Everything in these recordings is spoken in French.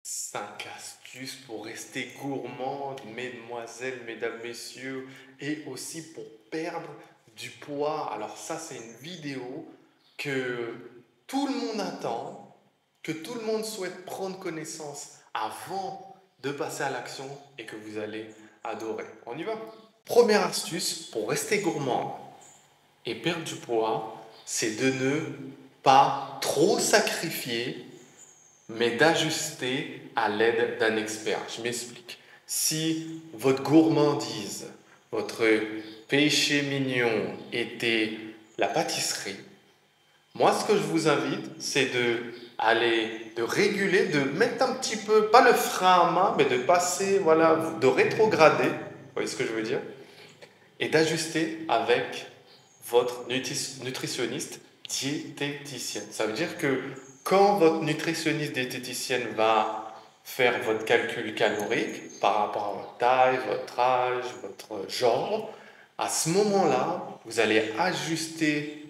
5 astuces pour rester gourmande, mesdemoiselles, mesdames, messieurs, et aussi pour perdre du poids. Alors ça, c'est une vidéo que tout le monde attend, que tout le monde souhaite prendre connaissance avant de passer à l'action et que vous allez adorer. On y va? Première astuce pour rester gourmande et perdre du poids, c'est de ne pas trop sacrifier mais d'ajuster à l'aide d'un expert. Je m'explique. Si votre gourmandise, votre péché mignon était la pâtisserie, moi ce que je vous invite, c'est de réguler, de mettre un petit peu, pas le frein à main, mais de passer, voilà, de rétrograder, vous voyez ce que je veux dire, et d'ajuster avec votre nutritionniste diététicienne. Ça veut dire que quand votre nutritionniste diététicienne va faire votre calcul calorique par rapport à votre taille, votre âge, votre genre, à ce moment-là, vous allez ajuster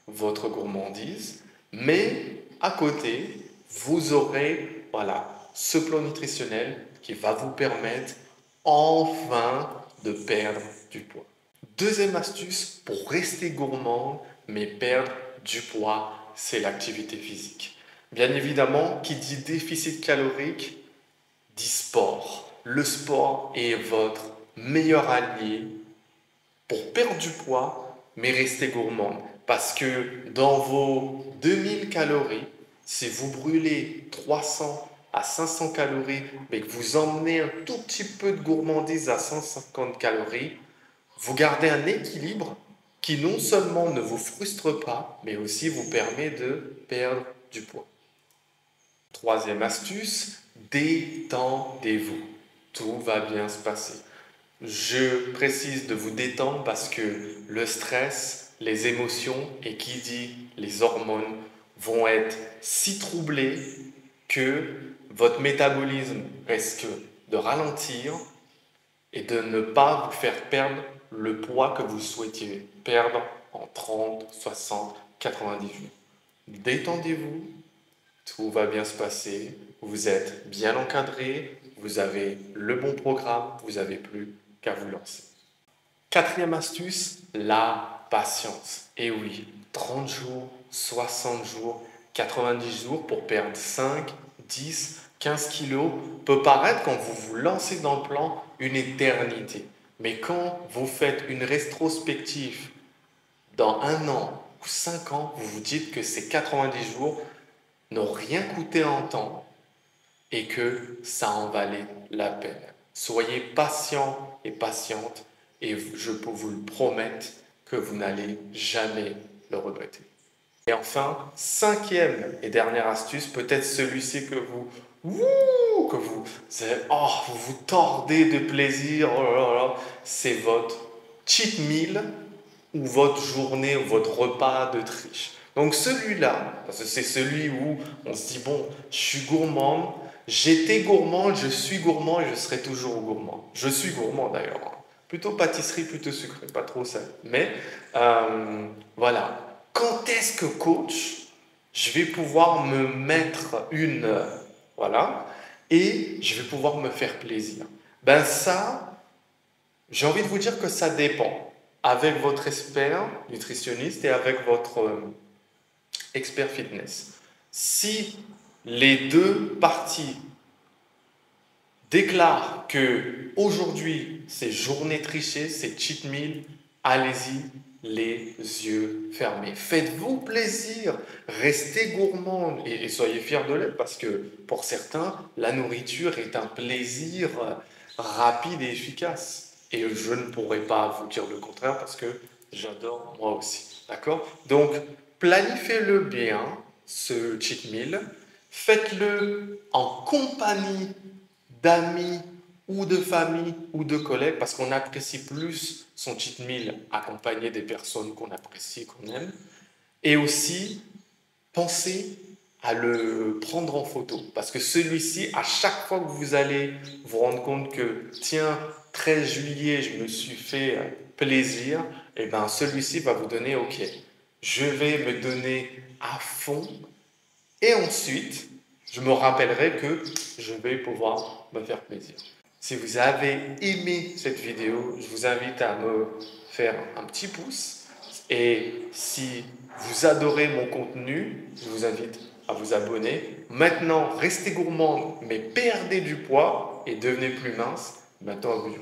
votre gourmandise, mais à côté, vous aurez voilà, ce plan nutritionnel qui va vous permettre enfin de perdre du poids. Deuxième astuce pour rester gourmand mais perdre du poids, c'est l'activité physique. Bien évidemment, qui dit déficit calorique dit sport. Le sport est votre meilleur allié pour perdre du poids mais rester gourmand. Parce que dans vos 2000 calories, si vous brûlez 300 à 500 calories, mais que vous emmenez un tout petit peu de gourmandise à 150 calories, vous gardez un équilibre qui non seulement ne vous frustre pas, mais aussi vous permet de perdre du poids. Troisième astuce, détendez-vous. Tout va bien se passer. Je précise de vous détendre parce que le stress, les émotions et qui dit les hormones vont être si troublés que votre métabolisme risque de ralentir et de ne pas vous faire perdre le poids que vous souhaitiez perdre en 30, 60, 90 jours. Détendez-vous, tout va bien se passer, vous êtes bien encadré, vous avez le bon programme, vous n'avez plus qu'à vous lancer. Quatrième astuce, la patience. Et oui, 30 jours, 60 jours, 90 jours pour perdre 5, 10, 15 kilos peut paraître quand vous vous lancez dans le plan une éternité. Mais quand vous faites une rétrospective dans 1 an ou 5 ans, vous vous dites que ces 90 jours n'ont rien coûté en temps et que ça en valait la peine. Soyez patient et patiente et je peux vous le promettre que vous n'allez jamais le regretter. Et enfin, cinquième et dernière astuce, peut-être celui-ci que vous vous tordez de plaisir, oh là là, c'est votre cheat meal ou votre journée ou votre repas de triche. Donc celui-là, parce que c'est celui où on se dit, bon, je suis gourmand, j'étais gourmand, je suis gourmand et je serai toujours gourmand. Je suis gourmand d'ailleurs. Plutôt pâtisserie, plutôt sucré, pas trop salé. Mais voilà. Quand est-ce que coach, je vais pouvoir me mettre voilà, et je vais pouvoir me faire plaisir? Ben ça, j'ai envie de vous dire que ça dépend. Avec votre expert nutritionniste et avec votre expert fitness. Si les deux parties déclarent que aujourd'hui c'est journée trichée, c'est cheat meal, allez-y les yeux fermés. Faites-vous plaisir, restez gourmand et soyez fiers de l'être parce que pour certains, la nourriture est un plaisir rapide et efficace. Et je ne pourrais pas vous dire le contraire parce que j'adore moi aussi. D'accord? Donc, planifiez-le bien, ce cheat meal. Faites-le en compagnie d'amis ou de famille ou de collègues parce qu'on apprécie plus son cheat meal accompagné des personnes qu'on apprécie, qu'on aime. Et aussi, pensez à le prendre en photo parce que celui-ci, à chaque fois que vous allez vous rendre compte que, tiens, 13 juillet, je me suis fait plaisir, et bien celui-ci va vous donner, ok, je vais me donner à fond et ensuite, je me rappellerai que je vais pouvoir me faire plaisir. Si vous avez aimé cette vidéo, je vous invite à me faire un petit pouce. Et si vous adorez mon contenu, je vous invite à vous abonner. Maintenant, restez gourmand, mais perdez du poids et devenez plus mince. Maintenant, à vous.